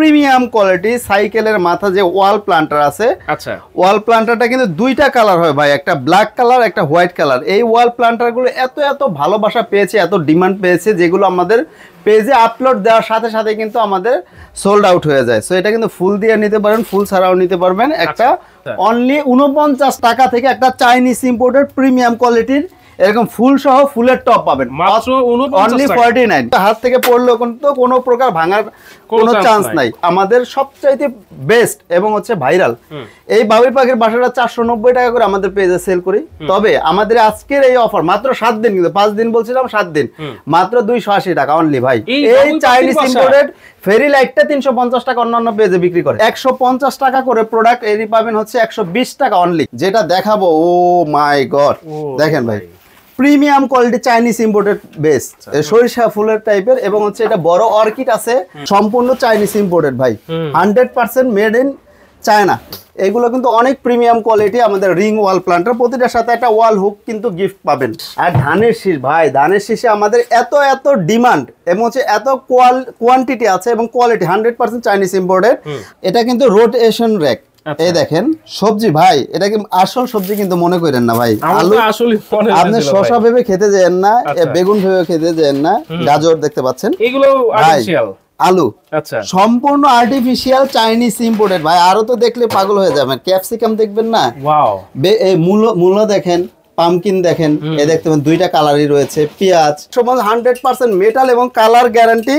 Premium quality সাইকেলের মাথা যে ওয়াল প্ল্যান্টার আছে, আচ্ছা ওয়াল প্ল্যান্টারটা কিন্তু দুইটা কালার হয় ভাই, একটা ব্ল্যাক কালার একটা হোয়াইট কালার। এই ওয়াল প্ল্যান্টারগুলো এত ভালোবাসা পেয়েছে, এত ডিমান্ড পেয়েছে, যেগুলো আমাদের পেজে আপলোড দেওয়ার সাথে সাথে কিন্তু আমাদের সোল্ড আউট হয়ে যায়। সো এটা কিন্তু ফুল দিয়ে নিতে পারেন, ফুল ছাড়াও নিতে পারবেন। একটা অনলি 49 টাকা থেকে একটা চাইনিজ ইম্পোর্টেড প্রিমিয়াম কোয়ালিটির এরকম ফুল সহ ফুলের টপ পাবেন মাত্র 49 টাকা। 49। হাত থেকে পড়লেও কিন্তু কোনো প্রকার ভাঙার কোনো চান্স নাই। আমাদের সবচাইতে বেস্ট এবং হচ্ছে ভাইরাল এই বাবুই পাখির বাসাটা 490 টাকা করে আমাদের পেজে সেল করি। তবে আমাদের আজকের এই অফার মাত্র 7 দিন, কিন্তু 5 দিন বলছিলাম, 7 দিন মাত্র 280 টাকা অনলি ভাই। এই চাইনিজ ইম্পোর্টেড ফেরি লাইটটা 350 টাকা অন্যান্য পেজে বিক্রি করে, 150 টাকা করে প্রোডাক্ট এরই পাবেন হচ্ছে 120 টাকা অনলি। যেটা দেখাবো, ও মাই গড, দেখেন ভাই premium quality Chinese imported base, সরিষা ফুলের টাইপের, এবং হচ্ছে এটা বড় অর্কিড আছে, সম্পূর্ণ চাইনিজ ইম্পোর্টেড ভাই, 100% মেড ইন চায়না। এগুলো কিন্তু অনেক প্রিমিয়াম কোয়ালিটি। আমাদের রিং ওয়াল প্ল্যান্টার, প্রতিটার সাথে একটা ওয়াল হুক কিন্তু গিফট পাবেন। আর ধানের শীষ ভাই, ধানের শীষে আমাদের এত ডিমান্ড এবং হচ্ছে এত কোয়ান্টিটি আছে এবং কোয়ালিটি 100% চাইনিজ ইম্পোর্টেড। এটা কিন্তু রোটেশন র্যাক। এই দেখেন সবজি ভাই, এটা কি আসল সবজি কিন্তু মনে করেন না ভাই, আলু আপনি শসা ভেবে খেতে যান না, বেগুন ভেবে খেতে যান না, গাজর দেখতে পাচ্ছেন, এগুলো আর্টিফিশিয়াল আলু, আচ্ছা সম্পূর্ণ আর্টিফিশিয়াল চাইনিজ ইম্পোর্টেড ভাই। আরো তো দেখলে পাগল হয়ে যাবেন, ক্যাপসিকাম দেখবেন না, ওয়াও, এই মূলো দেখেন, পামকিন দেখেন, এই দেখতে পাবেন দুইটা কালারই রয়েছে, পেঁয়াজ, সমস্ত 100% মেটাল এবং কালার গ্যারান্টি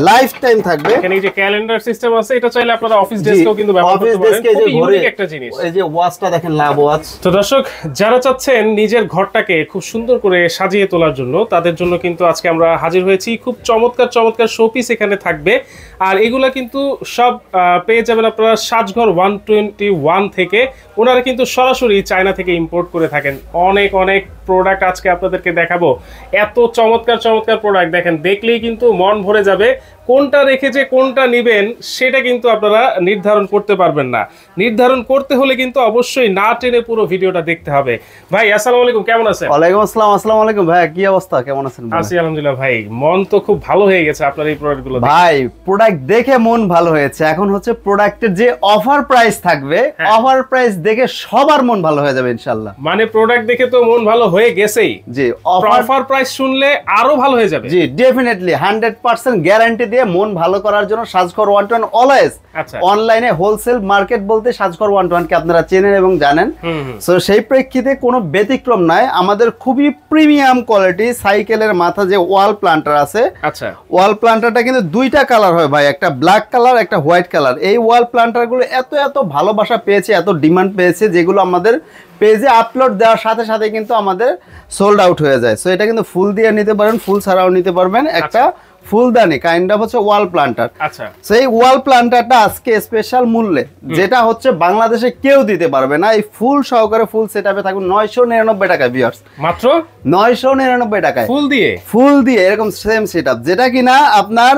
লাইফ টাইম থাকবে। এখানে এই যে ক্যালেন্ডার সিস্টেম আছে, এটা চাইলে আপনারা অফিস ডেস্কেও কিন্তু ব্যবহার করতে পারেন। খুব ইউনিক একটা জিনিস। এই যে ওয়াচটা দেখেন, লাভ ওয়াচ। তো দর্শক যারা চাচ্ছেন নিজের ঘরটাকে খুব সুন্দর করে সাজিয়ে তোলার জন্য, তাদের জন্য কিন্তু আজকে আমরা হাজির হয়েছি। খুব চমৎকার শোপিস এখানে থাকবে। আর এগুলা কিন্তু সব পেয়ে যাবেন আপনারা সাজঘর 121 থেকে। ওনারা কিন্তু সরাসরি চায়না থেকে ইম্পোর্ট করে থাকেন। অনেক প্রোডাক্ট আজকে আপনাদেরকে দেখাবো। এত চমৎকার প্রোডাক্ট দেখেন, দেখলেই কিন্তু মন ভরে যাবে। কোনটা রেখে যে কোনটা নেবেন সেটা কিন্তু আপনারা নির্ধারণ করতে পারবেন না। নির্ধারণ করতে হলে কিন্তু অবশ্যই না টেনে পুরো ভিডিওটা দেখতে হবে। ভাই আসসালামু আলাইকুম, কেমন আছেন? ওয়ালাইকুম আসসালাম। আসসালামু আলাইকুম ভাই, কি অবস্থা, কেমন আছেন? আছি আলহামদুলিল্লাহ ভাই। মন তো খুব ভালো হয়ে গেছে আপনার এই প্রোডাক্টগুলো দেখে। ভাই প্রোডাক্ট দেখে মন ভালো হয়েছে। এখন হচ্ছে প্রোডাক্টের যে অফার প্রাইস থাকবে, অফার প্রাইস দেখে সবার মন ভালো হয়ে যাবে ইনশাআল্লাহ। মানে প্রোডাক্ট দেখে তো মন ভালো হয়ে গেছেই, জি অফার প্রাইস শুনলে আরো ভালো হয়ে যাবে। জি ডেফিনেটলি 100% গ্যারান্টি দিয়ে মন ভালো করার জন্য সাজঘর 121 অলওয়েজ। অনলাইনে হোলসেল মার্কেট বলতে সাজঘর 121 কে আপনারা চেনেন এবং জানেন। সো সেই প্রেক্ষিতে কোনো ব্যতিক্রম নাই। আমাদের খুবই প্রিমিয়াম কোয়ালিটি সাইকেলের মাথা যে ওয়াল প্ল্যান্টার আছে, আচ্ছা ওয়াল প্ল্যান্টারটা কিন্তু দুইটা কালার হয় ভাই, একটা ব্ল্যাক কালার একটা হোয়াইট কালার। এই ওয়াল প্ল্যান্টারগুলো এত ভালোবাসা পেয়েছে, এত ডিমান্ড পেয়েছে, যেগুলো আমাদের পেজে আপলোড দেওয়ার সাথে সাথে কিন্তু আমাদের সোল্ড আউট হয়ে যায়। সো এটা কিন্তু ফুল দিয়ে নিতে পারেন, ফুল ছাড়াও নিতে পারবেন। একটা ফুলদানি কাইন্ড অফ হচ্ছে ওয়াল প্ল্যান্টার। আচ্ছা সেই ওয়াল প্ল্যান্টারটা আজকে স্পেশাল মূল্যে, যেটা হচ্ছে বাংলাদেশে কেউ দিতে পারবে না, এই ফুল সহকারে ফুল সেটআপে থাকুন 999 টাকা ভিউয়ার্স, মাত্র 999 টাকায় ফুল দিয়ে এরকম সেম সেটআপ, যেটা কিনা আপনার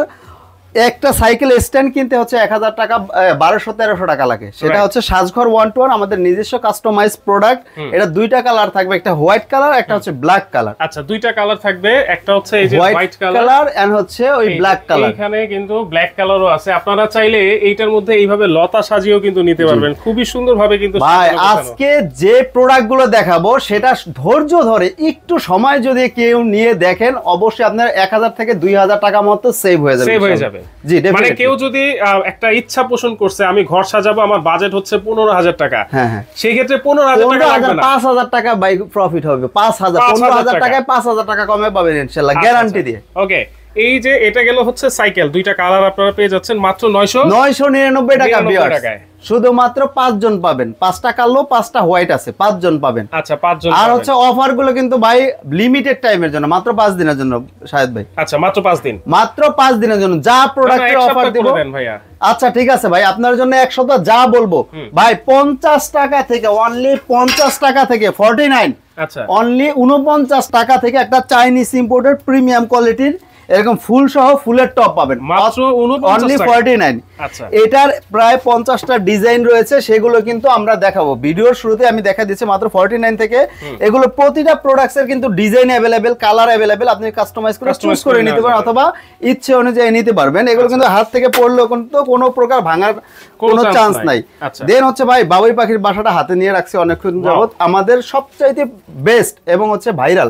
একটা সাইকেল স্ট্যান্ড কিনতে হচ্ছে 1000 টাকা, 1200-1300 টাকা লাগে। সেটা হচ্ছে সাজঘর 121 আমাদের নিজস্ব কাস্টমাইজ প্রোডাক্ট। এটা দুইটা কালার থাকবে, একটা হোয়াইট কালার একটা হচ্ছে ব্ল্যাক কালার। আচ্ছা দুইটা কালার থাকবে, একটা হচ্ছে এই যে হোয়াইট কালার এন্ড হচ্ছে ওই ব্ল্যাক কালার। এখানে কিন্তু ব্ল্যাক কালারও আছে। আপনারা চাইলে এইটার মধ্যে এইভাবে লতা সাজিয়েও কিন্তু নিতে পারবেন, খুবই সুন্দরভাবে কিন্তু। ভাই আজকে যে প্রোডাক্টগুলো দেখাবো সেটা ধৈর্য ধরে একটু সময় যদি কেউ নিয়ে দেখেন, অবশ্যই আপনার 1000 থেকে 2000 টাকা মতো সেভ হয়ে যাবে। মানে কেউ যদি একটা ইচ্ছা পোষণ করছে আমি ঘর সাজাবো, আমার বাজেট হচ্ছে 15,000 টাকা, সেই ক্ষেত্রে 15,000 টাকা লাগবে না, 5,000 টাকা বাই প্রফিট হবে। 5,000 15,000 টাকায় 5,000 টাকা কমে পাবেন ইনশাআল্লাহ, গ্যারান্টি দিয়ে। ওকে এই যে এটা গেল হচ্ছে সাইকেল, দুইটা কালার আপনারা পেয়ে যাচ্ছেন মাত্র 999 টাকা ভিউয়ার্স। শুধুমাত্র 5 জন পাবেন, 5টা কালো 5টা হোয়াইট আছে, 5 জন পাবেন। আচ্ছা 5 জন। আর হচ্ছে অফার গুলো কিন্তু ভাই লিমিটেড টাইমের জন্য, মাত্র 5 দিনের জন্য শাহেদ ভাই। আচ্ছা মাত্র 5 দিন, মাত্র 5 দিনের জন্য যা প্রোডাক্টের অফার দেব ভাইয়া। আচ্ছা ঠিক আছে ভাই, আপনার জন্য 1 সপ্তাহ যা বলবো ভাই, 50 টাকা থেকে অনলি 50 টাকা থেকে 49, আচ্ছা অনলি 49 টাকা থেকে একটা চাইনিজ ইম্পোর্টেড প্রিমিয়াম কোয়ালিটির এরকম ফুল সহ ফুলের টপ পাবেন মাত্র অনলি 49। আচ্ছা, এটার প্রায় 50টা ডিজাইন রয়েছে, সেগুলো কিন্তু আমরা দেখাবো ভিডিওর শুরুতে। আমি দেখা দিচ্ছি মাত্র 49 থেকে। এগুলো প্রতিটা প্রোডাক্টসের কিন্তু ডিজাইন অ্যাভেলেবেল, কালার অ্যাভেলেবেল, আপনি কাস্টমাইজ করে চুজ করে নিতে পারেন অথবা ইচ্ছে অনুযায়ী নিতে পারবেন। এগুলো কিন্তু হাত থেকে পড়লেও কিন্তু কোনো প্রকার ভাঙার কোনো চান্স নাই। দেন হচ্ছে ভাই বাবুই পাখির বাসাটা হাতে নিয়ে রাখছি অনেকক্ষণ যাবত, আমাদের সবচাইতে বেস্ট এবং হচ্ছে ভাইরাল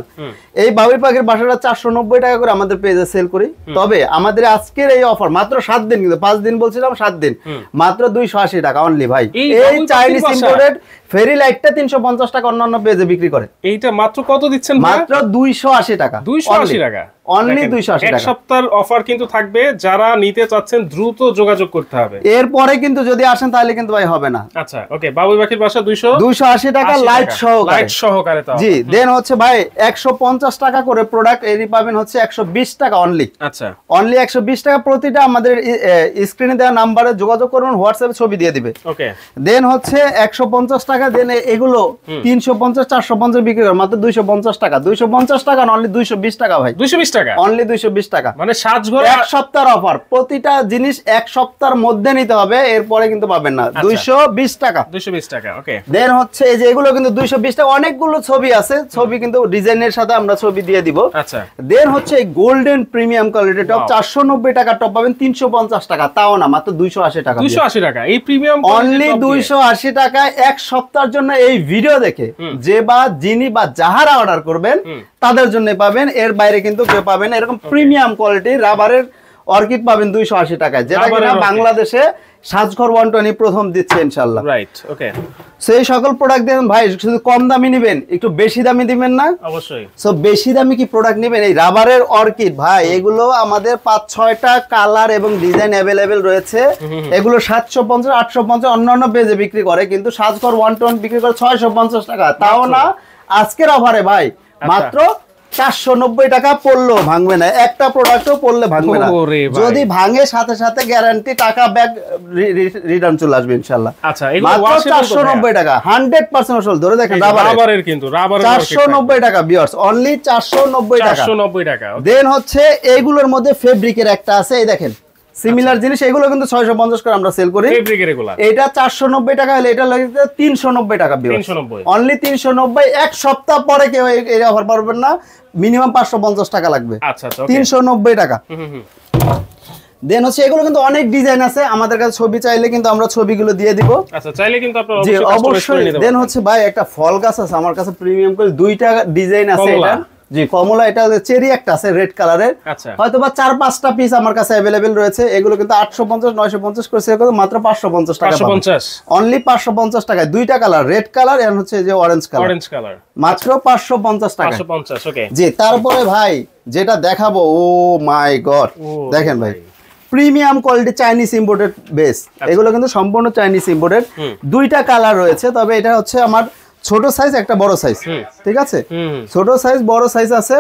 এই বাবুই পাখির বাসাটা 490 টাকা করে আমাদের পেজে সেল করি। তবে আমাদের আজকের এই অফার মাত্র 7 দিন, কিন্তু 5 দিন বলছিলাম, 7 দিন মাত্র 280 টাকা অনলি ভাই। এই চাইনিজ ইম্পোর্টেড ফেরি লাইটটা 350 টাকা অন্যান্য পেজে বিক্রি করে, এইটা মাত্র কত দিচ্ছেন? মাত্র 280 টাকা। 280 টাকা অনলি 280 টাকা। এক সপ্তাহের অফার কিন্তু থাকবে, যারা নিতে চাচ্ছেন দ্রুত যোগাযোগ করতে হবে। এরপরে কিন্তু যদি আসেন তাহলে কিন্তু ভাই হবে না। আচ্ছা, ওকে, বাবুই পাখির বাসা 280 টাকা লাইট সহকারে। লাইট সহকারে তো জি। দেন হচ্ছে ভাই 150 টাকা করে প্রোডাক্ট এরই পাবেন হচ্ছে 120 টাকা অনলি। আচ্ছা, অনলি 120 টাকা। প্রতিটা আমাদের স্ক্রিনে দেওয়া নাম্বারে যোগাযোগ করুন, হোয়াটসঅ্যাপে ছবি দিয়ে দিবে। ওকে। দেন হচ্ছে 150 টাকা। দেন এগুলো 350 450 বিক্রি করে মাত্র 250 টাকা। 250 টাকা অনলি 220 টাকা ভাই। 220 টাকা অনলি 220 টাকা। মানে সাজঘর এক সপ্তাহের অফার, প্রতিটা জিনিস এক সপ্তাহের মধ্যে নিতে হবে, এরপরে কিন্তু পাবেন না। 220 টাকা। 220 টাকা। ওকে। দেন হচ্ছে এই যে এগুলো কিন্তু 220 টাকা। অনেকগুলো ছবি আছে, ছবি কিন্তু ডিজাইনের সাথে আমরা ছবি দিয়ে দিব। আচ্ছা। দেন হচ্ছে গোল্ডেন প্রিমিয়াম কোয়ালিটি টপ 490 টাকা টপ পাবেন 350 টাকা, তাও না মাত্র 280 টাকা। 280 টাকা এই প্রিমিয়াম অনলি 280 টাকা। এক সপ্তাহের জন্য এই ভিডিও দেখে যে বা যিনি বা যাহারা অর্ডার করবেন তাদের জন্য পাবেন, এর বাইরে কিন্তু কেউ পাবেন। এরকম প্রিমিয়াম কোয়ালিটি রাবারের অর্কিড পাবেন 280 টাকায়, যেটা কিনা বাংলাদেশে সাজঘর 120 প্রথম দিচ্ছে ইনশাআল্লাহ। রাইট। ওকে। সেই সকল প্রোডাক্ট দেখেন ভাই, শুধু কম দামি নেবেন, একটু বেশি দামি দিবেন না? অবশ্যই। সো বেশি দামি কি প্রোডাক্ট নেবেন? এই রাবারের অর্কিড ভাই, এগুলো আমাদের 5-6টা কালার এবং ডিজাইন অ্যাভেলেবেল রয়েছে। এগুলো 750 850 অন্যান্য পেজে বিক্রি করে, কিন্তু সাজঘর 120 বিক্রি করে 650 টাকা, তাও না আজকের অফারে ভাই মাত্র 490 টাকা। পড়লেও ভাঙবে না, একটা প্রোডাক্টও পড়লে ভাঙবে না। যদি ভাঙে সাথে সাথে গ্যারান্টি, টাকা ব্যাক রিটার্ন চলে আসবে ইনশাআল্লাহ। আচ্ছা, মাত্র 490 টাকা 100% আসল ধরে দেখেন। রাবারের কিন্তু রাবারের 490 টাকা ভিউয়ার্স, অনলি 490 টাকা। 490 টাকা। দেন হচ্ছে এইগুলোর মধ্যে ফেব্রিকের একটা আছে, এই দেখেন সিমিলার জিনিস, এগুলো কিন্তু 650 করে আমরা সেল করি। ফেব্রিকের এগুলা এটা 490 টাকা হলে এটা লাগে 390 টাকা ভিউয়ার্স। 390 অনলি 390। এক সপ্তাহ পরে কেউ এই অফার পাবেন না, মিনিমাম 550 টাকা লাগবে। আচ্ছা আচ্ছা, 390 টাকা। দেন হচ্ছে এগুলো কিন্তু অনেক ডিজাইন আছে, আমাদের কাছে ছবি চাইলে কিন্তু আমরা ছবিগুলো দিয়ে দিব। আচ্ছা, চাইলে কিন্তু আপনারা অবশ্যই। দেন হচ্ছে ভাই একটা ফল গাছ আছে আমার কাছে প্রিমিয়াম করে, 2টা ডিজাইন আছে। এটা জি কমলা, এটা চেরি একটা আছে রেড কালারের। আচ্ছা, হয়তো বা 4-5টা পিস আমার কাছে अवेलेबल রয়েছে। এগুলো কিন্তু 850 950 করে সেল করে মাত্র 550 টাকা। 550 অনলি 550 টাকায়। 2টা কালার, রেড কালার এন্ড হচ্ছে যে অরেঞ্জ কালার, মাত্র 550 টাকা। 550। ওকে। জি। তারপরে ভাই যেটা দেখাবো, ও মাই গড, দেখেন ভাই premium quality Chinese imported base. এগুলো কিন্তু সম্পূর্ণ চাইনিজ ইম্পোর্টেড। 2টা কালার রয়েছে, তবে এটা হচ্ছে আমার ছোট সাইজ, একটা বড় সাইজ, ঠিক আছে? ছোট সাইজ বড় সাইজ আছে।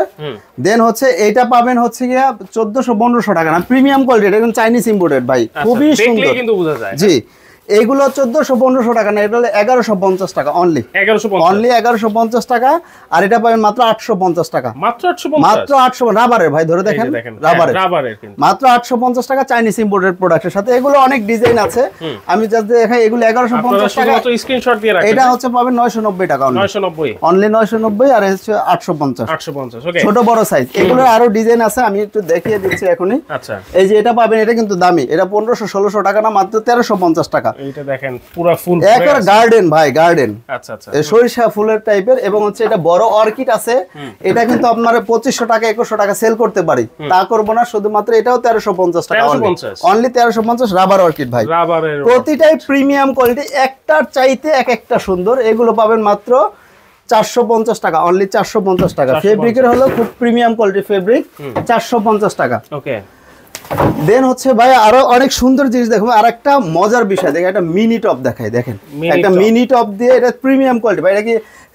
দেন হচ্ছে এইটা পাবেন হচ্ছে গিয়া 1400-1500 টাকা না, প্রিমিয়াম কোয়ালিটি, এটা কিন্তু চাইনিজ ইম্পোর্টেড ভাই, খুবই সুন্দর কিন্তু বোঝা যায়। জি। এইগুলো 1400-1500 টাকা না, এটা হলো 1150 টাকা অনলি। 1150 টাকা। আর এটা পাবেন মাত্র 850 টাকা। মাত্র 850। মাত্র 800 রাবারের ভাই, ধরে দেখেন রাবারের কিন্তু মাত্র 850 টাকা চাইনিজ ইম্পোর্টেড প্রোডাক্টের সাথে। এগুলো অনেক ডিজাইন আছে, আমি জাস্ট দেখাই। এগুলো 1150 টাকা, স্ক্রিনশট দিয়ে রাখবেন। এটা হচ্ছে পাবেন 990 টাকা অনলি। 990 অনলি 990। আর হচ্ছে 850। ওকে। ছোট বড় সাইজ, এগুলো আরো ডিজাইন আছে, আমি একটু দেখিয়ে দিচ্ছি এখনই। আচ্ছা, এই যে এটা পাবেন, এটা কিন্তু দামি, এটা 1500-1600 টাকা না, মাত্র 1350 টাকা। এইটা দেখেন পুরো ফুল একবার গার্ডেন ভাই, গার্ডেন। আচ্ছা আচ্ছা, সরিষা ফুলের টাইপের। এবং হচ্ছে এটা বড় অর্কিড আছে, এটা কিন্তু আপনারা 2500 টাকা 2100 টাকা সেল করতে পারি, তা করব না। শুধুমাত্র এটাও 1350 টাকা অনলি 1350 রাবার অর্কিড ভাই। রাবারের প্রতিটাই প্রিমিয়াম কোয়ালিটি, একটার চাইতে এক একটা সুন্দর। এগুলো পাবেন মাত্র 450 টাকা অনলি। 450 টাকা। ফেব্রিকের হলো খুব প্রিমিয়াম কোয়ালিটি ফেব্রিক, 450 টাকা। ওকে। দেন হচ্ছে ভাই আরো অনেক সুন্দর জিনিস দেখো। আর একটা মজার বিষয় দেখেন, একটা মিনি টপ দেখাই, দেখেন একটা মিনি টপ দিয়ে, এটা প্রিমিয়াম কোয়ালিটি ভাই। এটা কি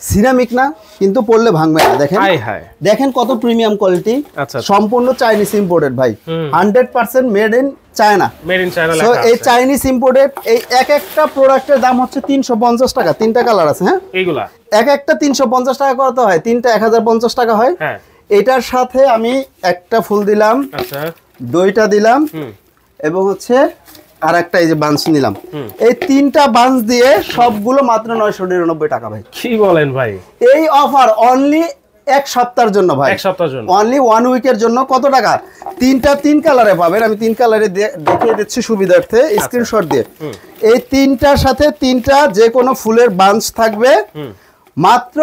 সিরামিক না, কিন্তু পড়লে ভাঙবে না। দেখেন দেখেন কত প্রিমিয়াম কোয়ালিটি, সম্পূর্ণ চাইনিজ ইম্পোর্টেড ভাই, 100% মেড ইন চায়না। সো এই চাইনিজ ইম্পোর্টেড, এই এক একটা প্রোডাক্টের দাম হচ্ছে 350 টাকা। 3টা কালার আছে। হ্যাঁ, এইগুলা এক একটা 350 টাকা করতে হয়, 3টা 1050 টাকা হয়। এটার সাথে আমি একটা ফুল দিলাম, আচ্ছা, দুইটা দিলাম, এবং হচ্ছে আর একটা এই যে বাঞ্চ নিলাম। এই 3টা বাঞ্চ দিয়ে সবগুলো মাত্র 999 টাকা ভাই। কি বলেন ভাই? এই অফার অনলি এক সপ্তাহের জন্য ভাই, এক সপ্তাহের জন্য, অনলি 1 উইকের জন্য। কত টাকা? 3 কালারে পাবেন, আমি 3 কালারে দেখিয়ে দিচ্ছি সুবিধার্থে স্ক্রিনশট দিয়ে। এই 3টার সাথে 3টা যে কোনো ফুলের বাঞ্চ থাকবে মাত্র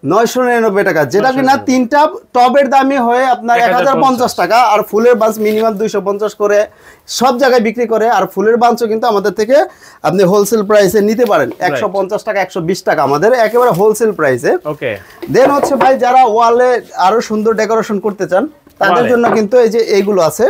999 টাকা, যেটা কিনা 3টা টবের দামই হয়ে আপনার 1050 টাকা, আর ফুলের বাঞ্চ মিনিমাম 250 করে সব জায়গায় বিক্রি করে। আর ফুলের বাঞ্চও কিন্তু আমাদের থেকে আপনি হোলসেল প্রাইসে নিতে পারেন, 150 টাকা 120 টাকা আমাদের একেবারে হোলসেল প্রাইসে। ওকে, দেন হচ্ছে ভাই যারা ওয়ালে আরো সুন্দর ডেকোরেশন করতে চান তাদের জন্য কিন্তু এই যে এইগুলো আছে,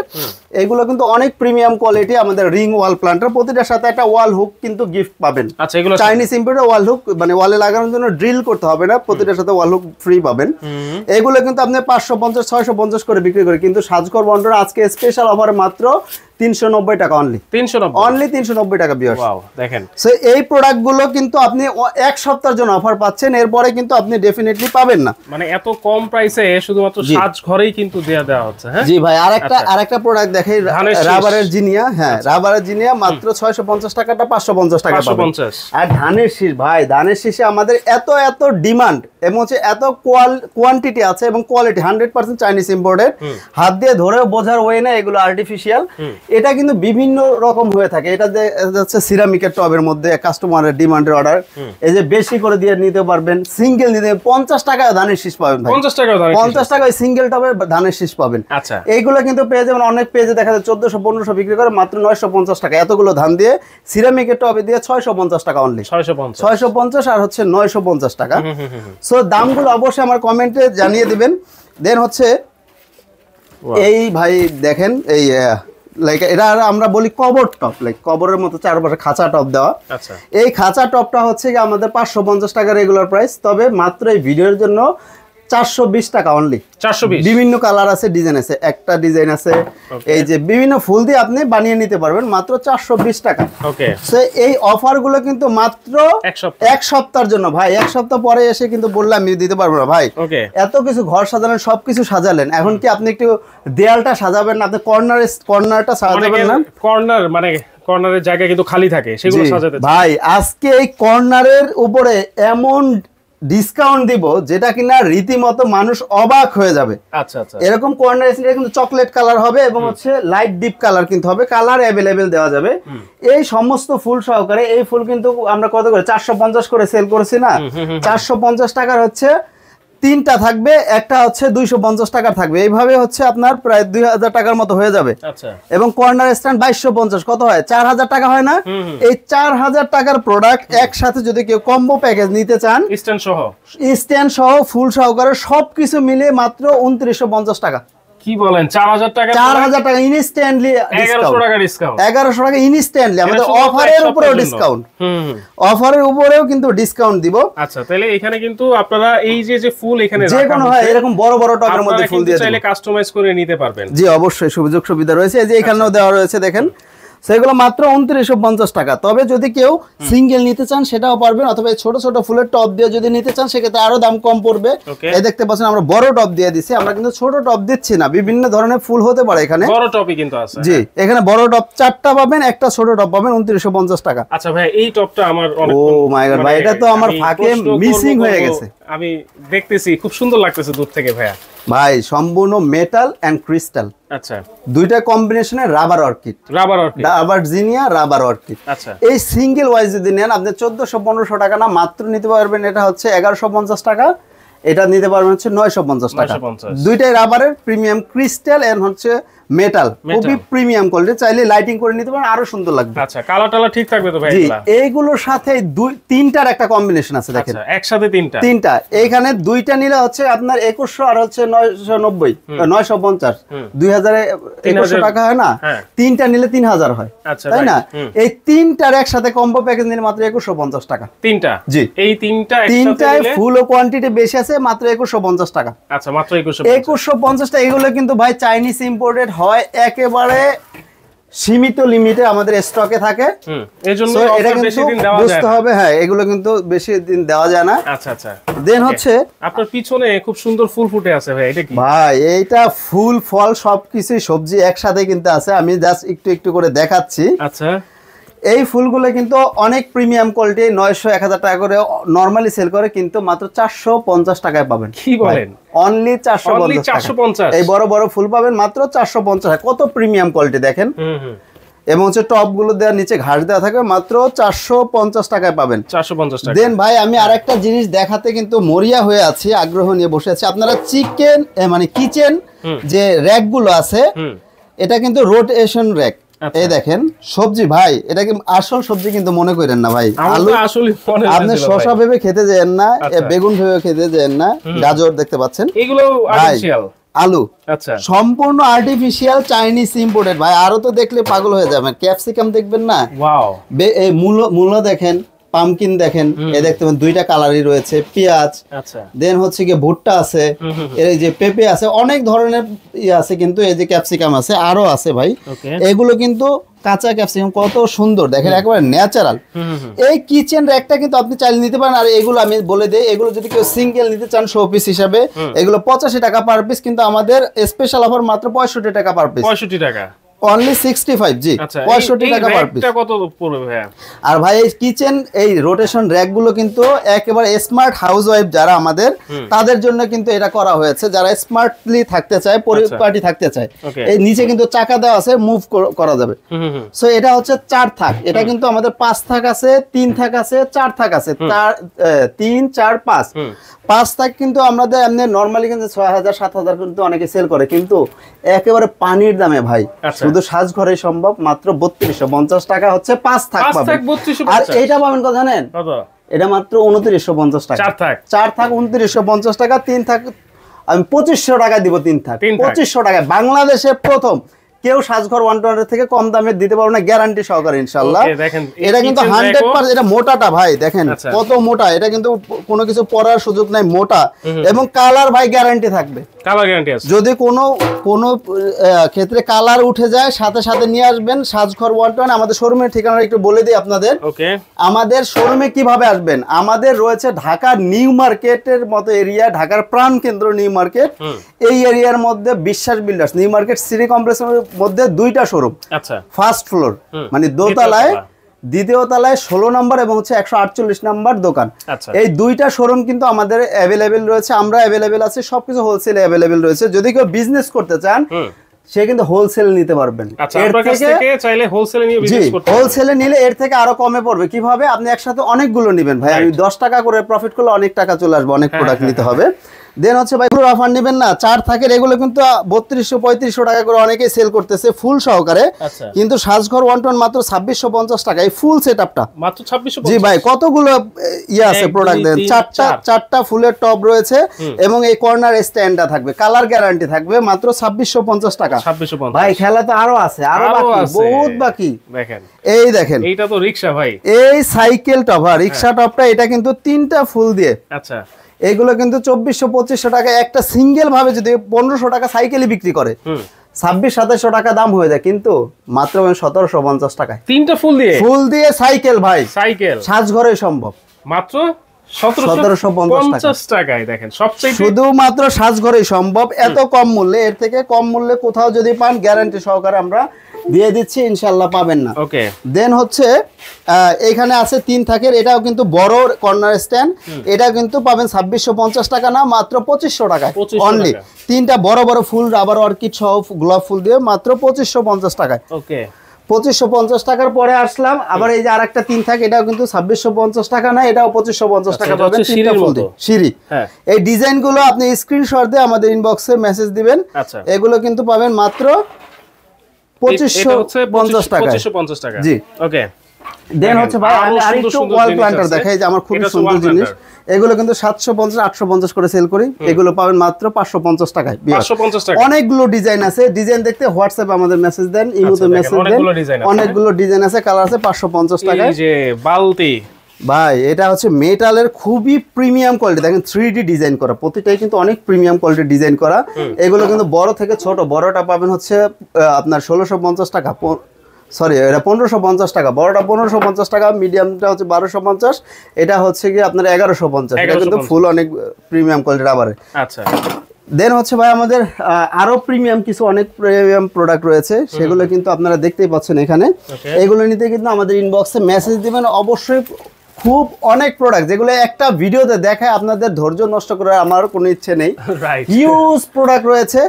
এইগুলো কিন্তু অনেক প্রিমিয়াম কোয়ালিটি। আমাদের রিং ওয়াল প্ল্যান্টার, প্রতিটার সাথে একটা ওয়াল হুক কিন্তু গিফট পাবেন। আচ্ছা, এগুলো চাইনিজ ইম্পোর্টেড ওয়াল হুক, মানে ওয়ালে লাগানোর জন্য ড্রিল করতে হবে না, প্রতিটার সাথে ওয়াল হুক ফ্রি পাবেন। এগুলো কিন্তু আপনি 550 650 করে বিক্রি করে, কিন্তু সাজঘর বন্ডর আজকে স্পেশাল অফারে মাত্র 390 টাকা অনলি। 390 টাকা ভিউয়ার্স। ওয়াও, দেখেন। সো এই প্রোডাক্টগুলো কিন্তু আপনি এক সপ্তাহের জন্য অফার পাচ্ছেন, এরপরে কিন্তু আপনি ডেফিনেটলি পাবেন না। মানে এত কম প্রাইসে শুধুমাত্র সাজঘরেই কিন্তু দেওয়া হচ্ছে। হ্যাঁ জি ভাই, আরেকটা প্রোডাক্ট দেখাই, রাবারের জিনিয়া। হ্যাঁ, রাবারের জিনিয়া মাত্র 650 টাকাটা 550 টাকা পাবেন। আর ধানের শীষ ভাই, ধানের শীষে আমাদের এত ডিমান্ড এবং হচ্ছে এত কোয়ান্টিটি আছে এবং কোয়ালিটি 100% চাইনিজ ইম্পোর্টেড। হাত দিয়ে ধরেও বোঝার ওয়ে না, এগুলো আর্টিফিশিয়াল। এটা কিন্তু বিভিন্ন রকম হয়ে থাকে। এটা হচ্ছে সিরামিকের টবের মধ্যে কাস্টমারের ডিমান্ডের অর্ডার, এই যে বেশি করে দিয়ে নিতে পারবেন, সিঙ্গেল নিতে 50 টাকায় ধানের শীষ পাবেন ভাই, 50 টাকায় সিঙ্গেল টবে ধানের শীষ পাবেন। আচ্ছা, এইগুলো কিন্তু পেয়ে যাবেন অনেক পেজে, দেখা যায় 1400-1500 বিক্রি করে মাত্র 950 টাকা। এতগুলো ধান দিয়ে সিরামিকের টবে দিয়ে 650 টাকা অনলি, 650 আর হচ্ছে 950 টাকা। সো দামগুলো অবশ্যই আমার কমেন্টে জানিয়ে দিবেন। দেন হচ্ছে এই ভাই দেখেন, এই লাইক এটা আমরা বলি কবর টপ, লাইক কবরের মতো চারপাশে খাঁচা টপ দেওয়া। আচ্ছা, এই খাঁচা টপটা হচ্ছে কি আমাদের 550 টাকা রেগুলার প্রাইস, তবে মাত্র এই ভিডিওর জন্য 420 টাকা অনলি। 420, বিভিন্ন কালার আছে, ডিজাইন আছে, একটা ডিজাইন আছে, এই যে বিভিন্ন ফুল দিয়ে আপনি বানিয়ে নিতে পারবেন মাত্র 420 টাকা। ওকে, সো এই অফার গুলো কিন্তু মাত্র এক সপ্তাহের জন্য ভাই। এক সপ্তাহ পরে এসে কিন্তু বললাম আমি দিতে পারবো না ভাই। এত কিছু ঘর সাজালেন, সবকিছু সাজালেন, এখন কি আপনি একটু দেয়ালটা সাজাবেন না, আপনি কর্নারটা সাজাবেন না? কর্নার মানে কর্নারের জায়গা কিন্তু খালি থাকে, সেগুলো সাজাতে ভাই আজকে এই কর্নারের উপরে এমন ডিসকাউন্ট দিব যেটা কিনা রীতিমতো মানুষ অবাক হয়ে যাবে। আচ্ছা আচ্ছা, এরকম কর্নার এসে কিন্তু চকলেট কালার হবে এবং হচ্ছে লাইট ডিপ কালার কিন্তু হবে, কালার অ্যাভেলেবেল দেওয়া যাবে। এই সমস্ত ফুল সহকারে এই ফুল কিন্তু আমরা কত করে 450 করে সেল করেছি না, 450 টাকার হচ্ছে 3টা থাকবে, একটা হচ্ছে 250 টাকার থাকবে। এইভাবে হচ্ছে আপনার প্রায় 2000 টাকার মতো হয়ে যাবে। আচ্ছা, এবং কর্নার স্ট্যান্ড 2250 কত হয়, 4000 টাকা হয় না? এই 4000 টাকার প্রোডাক্ট একসাথে যদি কেউ কম্বো প্যাকেজ নিতে চান, স্ট্যান্ড সহ ফুল সহকারে সবকিছু মিলে মাত্র 2950 টাকা। কি বলেন, 4000 টাকা? 4000 টাকা ইনস্ট্যান্টলি, 1100 টাকা ডিসকাউন্ট, 1100 টাকা ইনস্ট্যান্টলি আমাদের অফারের উপরেও ডিসকাউন্ট, অফারের উপরেও কিন্তু ডিসকাউন্ট দিব। আচ্ছা, তাহলে এখানে কিন্তু আপনারা এই যে ফুল এখানে যে কোনো হয় এরকম বড় বড় টবের মধ্যে ফুল দিয়ে চাইলে কাস্টমাইজ করে নিতে পারবেন। জি অবশ্যই, সুযোগ সুবিধা রয়েছে, এই যে এখানেও দেওয়া রয়েছে দেখেন, সেগুলো মাত্র 2950 টাকা। তবে যদি কেউ সিঙ্গেল নিতে চান সেটাও পারবেন, অথবা ছোট ছোট ফুলের টপ দিয়ে যদি নিতে চান সেক্ষেত্রে আরো দাম কম পড়বে। এই দেখতে পাচ্ছেন আমরা বড় টপ দিয়ে দিছি, আমরা কিন্তু ছোট টপ দিচ্ছি না, বিভিন্ন ধরনের ফুল হতে পারে এখানে, বড় টপই কিন্তু আছে। জি, এখানে বড় টপ 4টা পাবেন, একটা ছোট টপ পাবেন 2950 টাকা। আচ্ছা ভাই, এই টপটা আমার অনেক, ও মাই গড ভাই, এটা তো আমার ফাঁকে মিসিং হয়ে গেছে। আমি দেখতেছি খুব সুন্দর লাগতেছে দূর থেকে ভাইয়া। ভাই সম্পূর্ণ মেটাল এন্ড ক্রিস্টাল, আচ্ছা, দুইটা কম্বিনেশনে rubber orchid, rubber zinnia, rubber orchid. আচ্ছা, এই সিঙ্গেল ওয়াইজ যদি নেন আপনি 1400-1500 টাকা না মাত্র নিতে পারবেন, এটা হচ্ছে 1150 টাকা, এটা নিতে পারবেন হচ্ছে 950 টাকা। দুইটাই রাবারের, প্রিমিয়াম ক্রিস্টাল এন্ড হচ্ছে মেটাল, খুবই প্রিমিয়াম কোয়ালিটি, চাইলে লাইটিং করে নিতে পারেন, আরো সুন্দর লাগবে। আচ্ছা, কালার টালা ঠিক থাকবে তো ভাই? জি, এইগুলোর সাথে 3টার একটা কম্বিনেশন আছে দেখেন। আচ্ছা, একসাথে 3টা, এইখানে 2টা নিলে হচ্ছে আপনার 2100 আর হচ্ছে 990 950 2100 টাকা হয় না, 3টা নিলে 3000 হয়, তাই না? এই 3টার একসাথে কম্বো প্যাকেজ নিলে মাত্র 2150 টাকা। 3টা? জি, এই 3টায় ফুল ও কোয়ান্টিটি বেশি আছে, মাত্র 2150 টাকা। আচ্ছা, মাত্র 2150 টাকা। এগুলো কিন্তু ভাই চাইনিজ ইম্পোর্টেড হয়, একেবারে সীমিত লিমিটে আমাদের স্টকে থাকে। এজন্য So, এটা কিন্তু বেশি দিন দেওয়া যায় বুঝতে না। হবে, হ্যাঁ এগুলো কিন্তু বেশি দিন দেওয়া যায় না। আচ্ছা আচ্ছা। দেন হচ্ছে আপনার পিছনে খুব সুন্দর ফুল ফুটে আছে ভাই, এটা কি? ভাই এইটা ফুল ফল সবকিছুই সবজি একসাথে কিন্তু আছে, আমি জাস্ট একটু একটু করে দেখাচ্ছি। আচ্ছা। এই ফুলগুলো কিন্তু অনেক প্রিমিয়াম কোয়ালিটি, 900-1000 টাকা করে নরমালি সেল করে, কিন্তু মাত্র 450 টাকায় পাবেন। কি বলেন? অনলি 450 টাকা। 450? এই বড় বড় ফুল পাবেন মাত্র 450 টাকা। কত প্রিমিয়াম কোয়ালিটি দেখেন। এবং হচ্ছে টপ গুলো দেওয়ার নিচে ঘাস দেওয়া থাকে, মাত্র 450 টাকায় পাবেন। 450 টাকা। দেন ভাই আমি আরেকটা জিনিস দেখাতে কিন্তু মরিয়া হয়ে আছি, আগ্রহ নিয়ে বসে আছি। আপনারা চিকেন মানে কিচেন যে র‍্যাক গুলো আছে, এটা কিন্তু রোটেশন র‍্যাক। এই দেখেন সবজি ভাই, এটা কি আসল সবজি কিন্তু মনে করেন না ভাই। আলু আসলে আপনি শসা ভেবে খেতে যান না, বেগুন ভেবে খেতে যান না, গাজর দেখতে পাচ্ছেন, এগুলো আর্টিফিশিয়াল আলু আচ্ছা সম্পূর্ণ আর্টিফিশিয়াল চাইনিজ ইম্পোর্টেড ভাই। আরো তো দেখলে পাগল হয়ে যাবেন। ক্যাপসিকাম দেখবেন না, ওয়াও, এই মূলো দেখেন, পামকিন দেখেন, এই দেখতে পাবেন দুইটা কালারই রয়েছে, পেঁয়াজ, আচ্ছা দেন হচ্ছে কি ভুট্টা আছে, এই যে পেঁপে আছে, অনেক ধরনের ইয়ে আছে, কিন্তু এই যে ক্যাপসিকাম আছে, আরো আছে ভাই। এগুলো কিন্তু কাঁচা ক্যাপসিকাম, কত সুন্দর দেখেন, একেবারে ন্যাচারাল। এই কিচেন র‍্যাকটা কিন্তু আপনি চাইলে নিতে পারেন। আর এগুলো আমি বলে দেই, এগুলো যদি কেউ সিঙ্গেল নিতে চান শো পিস হিসাবে, এগুলো 85 টাকা পার পিস, কিন্তু আমাদের স্পেশাল অফার মাত্র 65 টাকা পার পিস। 65 টাকা অনলি 65 জি, 65 টাকা পার পিস। কত পড়বে ভাই? আর ভাই এই কিচেন এই রোটেশন র‍্যাক গুলো কিন্তু একেবারে স্মার্ট হাউস ওয়াইফ যারা আমাদের, তাদের জন্য কিন্তু এটা করা হয়েছে, যারা স্মার্টলি থাকতে চায়, পরিপাটি থাকতে চায়। এই নিচে কিন্তু চাকা দেওয়া আছে, মুভ করা যাবে। সো এটা হচ্ছে 4 থাক, এটা কিন্তু আমাদের 5 থাক আছে, 3 থাক আছে, 4 থাক আছে, 3 4 5 থাক কিন্তু আমাদের এমনি নরমালি কিন্তু 6000-7000 কিন্তু অনেকে সেল করে, কিন্তু একেবারে পানির দামে ভাই। শুধু সাজঘরে সম্ভব, মাত্র 3250 টাকা হচ্ছে 5 থাক পাবেন। আর এইটা পাবেন কত জানেন? এটা মাত্র 2950 টাকা। 4 থাক 2950 টাকা, 3 থাক আমি 2500 টাকা দিব। 3 থাক 2500 টাকা। বাংলাদেশে প্রথম কেউ সাজঘর 120 থেকে কম দামে দিতে পারবে না, গ্যারান্টি সহকারে ইনশাআল্লাহ। এটা কিন্তু 100%, এটা মোটাটা ভাই দেখেন কত মোটা, এটা কিন্তু কোনো কিছু পরার সুযোগ নাই, মোটা। এবং কালার ভাই গ্যারান্টি থাকবে, কালার গ্যারান্টি আছে। যদি কোনো ক্ষেত্রে কালার উঠে যায়, সাথে সাথে নিয়ে আসবেন সাজঘর 120। আমাদের শোরুমের ঠিকানা একটু বলে দিই আপনাদের। আমাদের শোরুমে কিভাবে আসবেন, আমাদের রয়েছে ঢাকার নিউ মার্কেটের মতো এরিয়া, ঢাকার প্রাণ কেন্দ্র নিউ মার্কেট। এই এরিয়ার মধ্যে বিশ্বাস বিল্ডার্স নিউ মার্কেট সিটি কমপ্লেক্সের মধ্যে 2টা শোরুম। আচ্ছা, ফার্স্ট ফ্লোর মানে দোতলায়, দ্বিতীয় তলায় 16 নম্বর এবং হচ্ছে 148 নম্বর দোকান। এই 2টা শোরুম কিন্তু আমাদের অ্যাভেলেবেল রয়েছে, আমরা অ্যাভেলেবেল আছি, সবকিছু হোলসেলে অ্যাভেলেবেল রয়েছে। যদি কেউ বিজনেস করতে চান, সে কিন্তু হোলসেল নিতে পারবেন। হোলসেলে নিলে এর থেকে আরো কমে পড়বে। কিভাবে? আপনি একসাথে অনেকগুলো নেবেন ভাই, আমি 10 টাকা করে প্রফিট করলে অনেক টাকা চলে আসবে, অনেক প্রোডাক্ট নিতে হবে। দেন হচ্ছে ভাই অফার নেবেন না, 4 থাকের এগুলো কিন্তু 3200-3500 টাকা করে অনেকেই সেল করতেছে ফুল সহকারে, কিন্তু সাজঘর 120 মাত্র 2650 টাকা। এই ফুল সেটআপটা মাত্র 2650। জি ভাই, কতগুলো ইয়ে আছে প্রোডাক্ট দেন, 4টা ফুলের টপ রয়েছে এবং এই কর্নার স্ট্যান্ডটা থাকবে, কালার গ্যারান্টি থাকবে, মাত্র 2650 টাকা। ভাই খেলা তো আরো আছে, আরো বাকি, বহুত বাকি। দেখেন এই দেখেন, এইটা তো রিকশা ভাই, এই সাইকেল টপ, রিকশা টপটা, এটা কিন্তু 3টা ফুল দিয়ে। আচ্ছা, এগুলো কিন্তু 2400-2500 টাকা। একটা সিঙ্গেল ভাবে যদি 1500 টাকা সাইকেলই বিক্রি করে, 2600-2700 টাকা দাম হয়ে যায়, কিন্তু মাত্র 1750 টাকায় 3টা ফুল দিয়ে সাইকেল ভাই, সাইকেল সাজঘরে সম্ভব, মাত্র 1750 টাকায়। দেখেন সবচেয়ে শুধুমাত্র সাজঘরেই সম্ভব, এত কম মূল্যে। এর থেকে কম মূল্যে কোথাও যদি পান, গ্যারান্টি সহকারে আমরা দিয়ে দিচ্ছি, ইনশাআল্লাহ পাবেন না। ওকে, দেন হচ্ছে এখানে আছে 3 থাকের, এটাও কিন্তু বড় কর্নার স্ট্যান্ড, এটা কিন্তু পাবেন 2650 টাকা না, মাত্র 2500 টাকায় অনলি। 3টা বড় বড় ফুল রাবার অর্কিড সহ গোলাপ ফুল দিয়ে মাত্র 2550 টাকায়। ওকে, 2550 টাকার পরে আসলাম আবার এই যে আরেকটা 3 থাক, এটাও কিন্তু 2650 টাকা না, এটাও 2550 টাকা পাবেন। 3টা ফুল দিয়ে সিঁড়ি। এই ডিজাইন গুলো আপনি স্ক্রিনশট দিয়ে আমাদের ইনবক্সে মেসেজ দিবেন। এগুলো কিন্তু পাবেন মাত্র 2550 টাকা। 2550 টাকা, জি। ওকে, দেন হচ্ছে ভাই আমি আরেকটু ওয়াল প্ল্যান্টার দেখাই, যে আমার খুব সুন্দর জিনিস। এগুলো কিন্তু 750-850 করে সেল করি, এগুলো পাবেন মাত্র 550 টাকায়। 550 টাকা। অনেকগুলো ডিজাইন আছে, ডিজাইন দেখতে হোয়াটসঅ্যাপে আমাদের মেসেজ দেন, ইমোতে মেসেজ দেন, অনেকগুলো ডিজাইন আছে, কালার আছে। 550 টাকা। এই যে বালতি ভাই, এটা হচ্ছে মেটালের খুবই প্রিমিয়াম কোয়ালিটি, দেখেন 3D ডিজাইন করা, প্রতিটাই কিন্তু অনেক প্রিমিয়াম কোয়ালিটি ডিজাইন করা। এগুলো কিন্তু বড় থেকে ছোট, বড়টা পাবেন হচ্ছে আপনার 1650 টাকা, সরি এটা 1550 টাকা, বড়টা 1550 টাকা, মিডিয়ামটা হচ্ছে 1250, এটা হচ্ছে কি আপনার 1150। এটা কিন্তু ফুল অনেক প্রিমিয়াম কোয়ালিটি রাবারের। আচ্ছা, দেন হচ্ছে ভাই আমাদের আরো প্রিমিয়াম কিছু অনেক প্রিমিয়াম প্রোডাক্ট রয়েছে, সেগুলো কিন্তু আপনারা দেখতেই পাচ্ছেন এখানে। এগুলো নিতে কিন্তু আমাদের ইনবক্সে মেসেজ দিবেন অবশ্যই। খুব অনেক প্রোডাক্ট যেগুলো একটা ভিডিওতে দেখায় আপনাদের ধৈর্য নষ্ট করার আমার কোনো ইচ্ছে নেই। হিউজ প্রোডাক্ট রয়েছে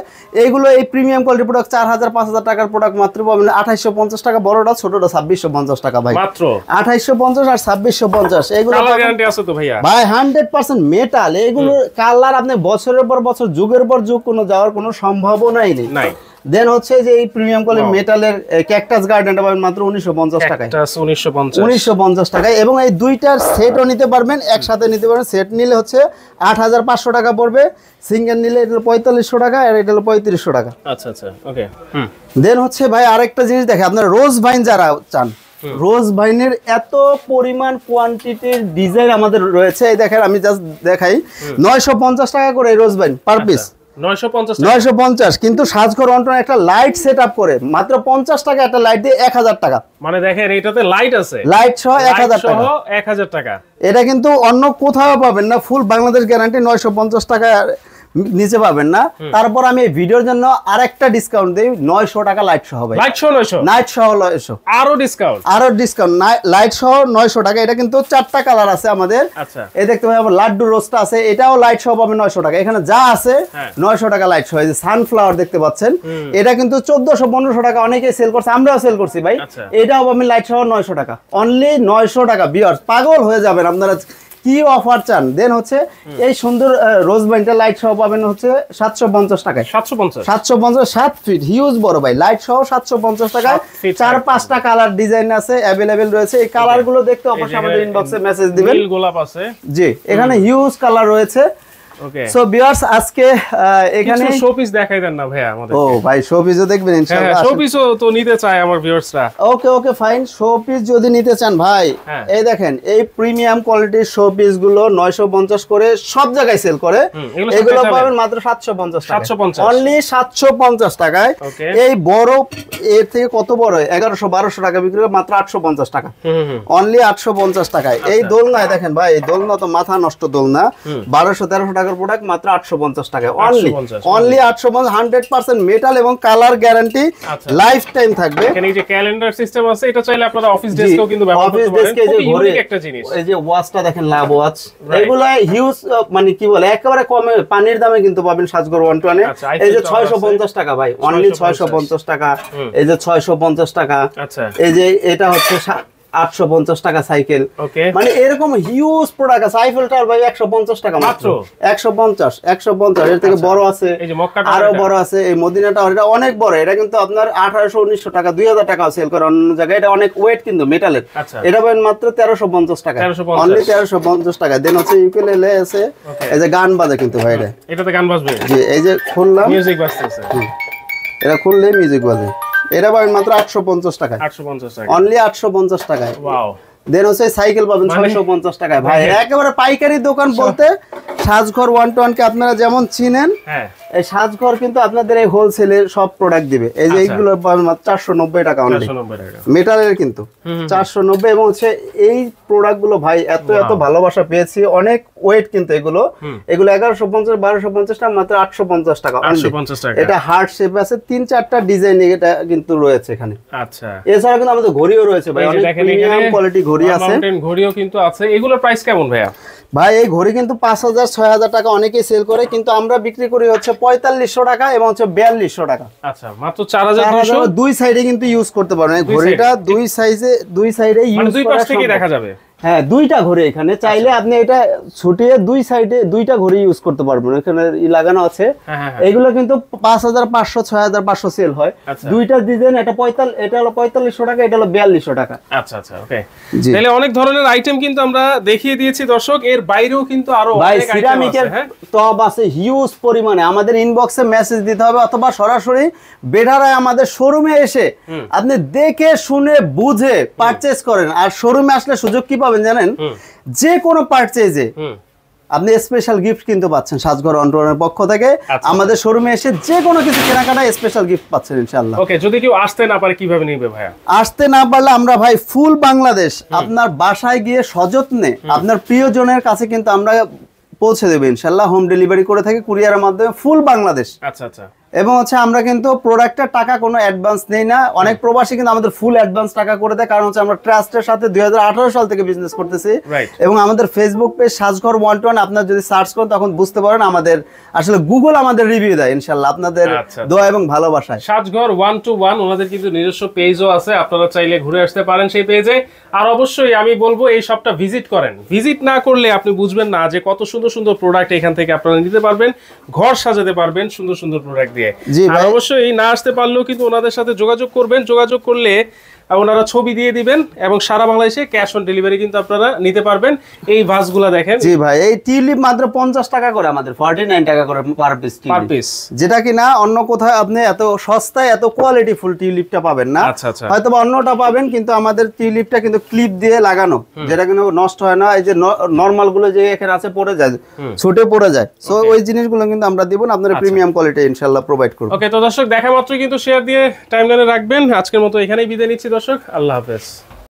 এইগুলো, এই প্রিমিয়াম কোয়ালিটি প্রোডাক্ট 4000-5000 টাকার প্রোডাক্ট মাত্র পাবেন 2850 টাকা, বড়টা ছোটটা 2650 টাকা ভাই, মাত্র 2850 আর 2650। এগুলো গ্যারান্টি আছে তো ভাইয়া ভাই 100% মেটাল, এগুলো কালার আপনি বছরের পর বছর যুগের পর যুগ কোনো যাওয়ার কোনো সম্ভাবনাই নেই। দেন হচ্ছে যে এই প্রিমিয়াম কোয়ালিটি মেটালের ক্যাকটাস গার্ডেনটা পাবেন মাত্র 1950 টাকায়, 1950 টাকায়। এবং এই দুইটার সেটও নিতে পারবেন, একসাথে নিতে পারবেন। সেট নিলে হচ্ছে 8500 টাকা পড়বে, সিঙ্গেল নিলে এটা 4500 টাকা, আর এটা হলো 3500 টাকা। আচ্ছা আচ্ছা, ওকে। দেন হচ্ছে ভাই আরেকটা জিনিস দেখে, আপনারা রোজ ভাইন যারা চান, রোজ ভাইনের এত পরিমাণ কোয়ান্টিটির ডিজাইন আমাদের রয়েছে। এই দেখেন আমি জাস্ট দেখাই, 950 টাকা করে এই রোজ ভাইন পার পিস, 950। কিন্তু সাজঘর ওয়ান্টন একটা লাইট সেট আপ করে মাত্র 50 টাকা, একটা লাইট দিয়ে 1000 টাকা। মানে দেখেন এটাতে লাইট আছে, লাইট সহ 1000 টাকা। এটা কিন্তু অন্য কোথাও পাবেন না, ফুল বাংলাদেশ গ্যারান্টি। 950 টাকা নিচে পাবেন না। তারপর আমি এই ভিডিওর জন্য আরেকটা ডিসকাউন্ট দেই, 900 টাকা লাইট সহ ভাই, লাইট সহ 900, নাইট সহ 900, আরো ডিসকাউন্ট লাইট সহ 900 টাকা। এটা কিন্তু 4টা কালার আছে আমাদের। আচ্ছা, এই দেখতে পাবেন আমার লাড্ডু রোস্টটা আছে, এটাও লাইট সহ পাবেন 900 টাকা। এখানে যা আছে 900 টাকা লাইট সহ। এই যে সানফ্লাওয়ার দেখতে পাচ্ছেন, এটা কিন্তু 1400-1500 টাকা অনেকে সেল করছে, আমরাও সেল করছি ভাই। এটাও পাবেন লাইট সহ 900 টাকা, অনলি 900 টাকা। ভিউয়ার্স পাগল হয়ে যাবেন আপনারা, কি অফার চান। দেন হচ্ছে এই সুন্দর রোজ বাইনটা লাইট সহ পাবেন হচ্ছে 750 টাকায়, 750 7 ফিট হিউজ বড় ভাই, লাইট সহ 750 টাকায়। 4-5টা কালার ডিজাইন আছে, अवेलेबल রয়েছে। এই কালার গুলো দেখতে অবশ্যই আমাদের ইনবক্সে মেসেজ দিবেন। নীল গোলাপ আছে, জি এখানে হিউজ কালার রয়েছে। ওকে, সো ভিউয়ার্স আজকে এখানে শোপিস দেখাই দেন না ভাইয়া আমাদের। ও ভাই শোপিসও দেখবেন ইনশাআল্লাহ, হ্যাঁ শোপিসও তো নিতে চাই আমার ভিউয়ার্সরা। ওকে ফাইন, শোপিস যদি নিতে চান ভাই, এই দেখেন এই প্রিমিয়াম কোয়ালিটির শোপিস গুলো 950 করে সব জায়গায় সেল করে, এগুলো পাবেন মাত্র 750 টাকা, অনলি 750 টাকায়। এই বড় এর থেকে কত বড় 1100-1200 টাকা বিক্রি করে মাত্র 850 টাকা, অনলি 850 টাকায়। এই দোলনায় দেখেন ভাই, এই দোলনা তো মাথা নষ্ট দোলনা, 1200-1300 টাকার প্রোডাক্ট মাত্র 850 টাকায়, অনলি 850, 100% মেটাল এবং কালার গ্যারান্টি লাইফ টাইম থাকবে। এখানে এই যে ক্যালেন্ডার সিস্টেম আছে, এটা চাইলে আপনারা অফিস ডেস্কেও কিন্তু ব্যবহার করতে পারেন। খুব ইউনিক একটা জিনিস। এই যে ওয়াচটা দেখেন, লাভ ওয়াচ, এগুলো হিউজ মানে কি বলে একেবারে কমে পানির দামে কিন্তু পাবেন সাজঘর 120 এ। এই যে 650 টাকা ভাই, অনলি 650 টাকা। এই যে 650 টাকা। আচ্ছা, এই যে এটা হচ্ছে 850 টাকা সাইকেল। মানে এরকম হিউজ প্রোডাক্ট আছে। আইফেলটার ভাই 150 টাকা মাত্র, 150 এর থেকে বড় আছে, আরো বড় আছে। এই মদিনাটা এটা অনেক বড়, এটা কিন্তু আপনার 1800-1900 টাকা 2000 টাকা সেল করে অন্য জায়গায়। এটা অনেক ওয়েট কিন্তু মেটালের। এটা পাবেন মাত্র 1350 টাকা, অনলি 1350 টাকা। দেন হচ্ছে ইউকেলেলে আছে, এই যে গান বাজে কিন্তু ভাই, এটাতে গান বাজবে, জি এই যে খুললাম মিউজিক বাজতেছে, এটা খুললে মিউজিক বাজে। এটা পাবেন মাত্র 850 টাকায়, 850 টাকা, অনলি 850 টাকায়। ওয়াও। দেন হচ্ছে সাইকেল পাবেন 650 টাকায় ভাই, একেবারে পাইকারি দোকান বলতে সাজঘর 121 কে আপনারা যেমন চিনেন, হ্যাঁ এই সাজঘর কিন্তু আপনাদের এই হোলসেলে সব প্রোডাক্ট দিবে। এই যে এইগুলো পাবেন মাত্র 490 টাকা, অনলি 490 টাকা মেটালের কিন্তু 490। এবং হচ্ছে এই প্রোডাক্ট গুলো ভাই এত ভালোবাসা পেয়েছি, অনেক ওয়েট কিন্তু এগুলো 1150-1250 টাকা, মাত্র 850 টাকা, 850 টাকা। এটা হার্ট শেপ আছে, 3-4টা ডিজাইন এটা কিন্তু রয়েছে এখানে। আচ্ছা, এছাড়া কিন্তু আমাদের ঘড়িও রয়েছে ভাই, অনেক প্রিমিয়াম কোয়ালিটি ঘড়ি আছে, মাউন্টেন ঘড়িও কিন্তু আছে। এগুলোর প্রাইস কেমন ভাইয়া? ভাই এই ঘড়ি কিন্তু 5000-6000 টাকা অনেকেই সেল করে, কিন্তু আমরা বিক্রি করি হচ্ছে 4500 টাকা এবং হচ্ছে 4200 টাকা। আচ্ছা, মাত্র 4200। দুই সাইডে কিন্তু ইউজ করতে পারবেন এই ঘড়িটা, দুই সাইডে ইউজ করা, দুই পাশ থেকে দেখা যাবে। হ্যাঁ, দুইটা ঘড়ি এখানে চাইলে আপনি এটা ছুটিয়ে দুই সাইডে দুইটা ঘড়ি ইউজ করতে পারবেন, এখানে লাগানো আছে। এগুলো কিন্তু 5500-6500 সেল হয়। দুইটা ডিজাইন, এটা হলো 4500 টাকা, এটা হলো 4200 টাকা। আচ্ছা আচ্ছা, ওকে। তাহলে অনেক ধরনের আইটেম কিন্তু আমরা দেখিয়ে দিয়েছি দর্শক, এর বাইরেও কিন্তু আরো অনেক আইটেম আছে। সিরামিকের টব আছে হিউজ পরিমাণে, আমাদের ইনবক্সে মেসেজ দিতে হবে অথবা সরাসরি বেডারায় আমাদের শোরুমে এসে আপনি দেখে শুনে বুঝে পারচেজ করেন। আর শোরুমে আসলে সুযোগ কি পাবেন জানেন? যে কোনো পারচেজে আপনি স্পেশাল গিফট কিন্তু পাচ্ছেন সাজঘর অন্টোনের পক্ষ থেকে। আচ্ছা। আমাদের শোরুমে এসে যে কোনো কিছু কেনাকাটা স্পেশাল গিফট পাচ্ছেন ইনশাআল্লাহ। ওকে, যদি কেউ আসতে না পারে কিভাবে নিবে ভাইয়া? আসতে না পারলে আমরা ভাই ফুল বাংলাদেশ আপনার বাসায় গিয়ে সযত্নে আপনার প্রিয়জনের কাছে কিন্তু আমরা পৌঁছে দেবো ইনশাআল্লাহ। হোম ডেলিভারি করে থাকি কুরিয়ারের মাধ্যমে ফুল বাংলাদেশ। আচ্ছা আচ্ছা। এবং হচ্ছে আমরা কিন্তু প্রোডাক্টের টাকা কোনো অ্যাডভান্স নেই না। অনেক প্রবাসী কিন্তু আমাদের ফুল অ্যাডভান্স টাকা করে দেয়, কারণ হচ্ছে আমরা ট্রাস্টের সাথে 2018 সাল থেকে বিজনেস করতেছি। Right. এবং আমাদের ফেসবুক পেজ সাজঘর 121 আপনার যদি সার্চ করেন তখন বুঝতে পারেন আমাদের আসলে গুগল আমাদের রিভিউ দেয় ইনশাআল্লাহ আপনাদের আচ্ছা। দোয়া এবং ভালোবাসায়। সাজঘর 121 ওনাদের কিন্তু নিজস্ব পেজও আছে, আপনারা চাইলে ঘুরে আসতে পারেন সেই পেজে। আর অবশ্যই আমি বলবো এই শপটা ভিজিট করেন। ভিজিট না করলে আপনি বুঝবেন না যে কত সুন্দর সুন্দর প্রোডাক্ট এখান থেকে আপনারা নিতে পারবেন, ঘর সাজাতে পারবেন সুন্দর সুন্দর প্রোডাক্ট দিয়ে। জি আর ভাই। অবশ্যই না আসতে পারলেও কিন্তু ওনাদের সাথে যোগাযোগ করবেন, যোগাযোগ করলে ওনারা ছবি দিয়ে দিবেন এবং সারা বাংলাদেশে ক্যাশ অন ডেলিভারি কিন্তু আপনারা নিতে পারবেন। এই ভাসগুলা দেখেন। জি ভাই, এই টিউলিপ মাত্র 50 টাকা করে, আমাদের 49 টাকা করে পার পিস পার পিস, যেটা কিনা অন্য কোথাও আপনি এত সস্তায় এত কোয়ালিটি ফুল টিউলিপটা পাবেন না। আচ্ছা আচ্ছা। হয়তো বা অন্যটা পাবেন, কিন্তু আমাদের টিউলিপটা কিন্তু ক্লিপ দিয়ে লাগানো, যেটা কিন্তু নষ্ট হয় না। এই যে নরমাল গুলো যে এখানে আছে পড়ে যায়, ছুটে পড়ে যায়, সো ওই জিনিসগুলো কিন্তু আমরা দিব না, আপনাদের প্রিমিয়াম কোয়ালিটি ইনশাআল্লাহ প্রোভাইড করব। ওকে, তো দর্শক দেখা মাত্রই কিন্তু শেয়ার দিয়ে টাইমলাইনে রাখবেন। আজকের মতো এখানেই বিদায় নিচ্ছি দর্শক, আল্লাহ হাফেজ।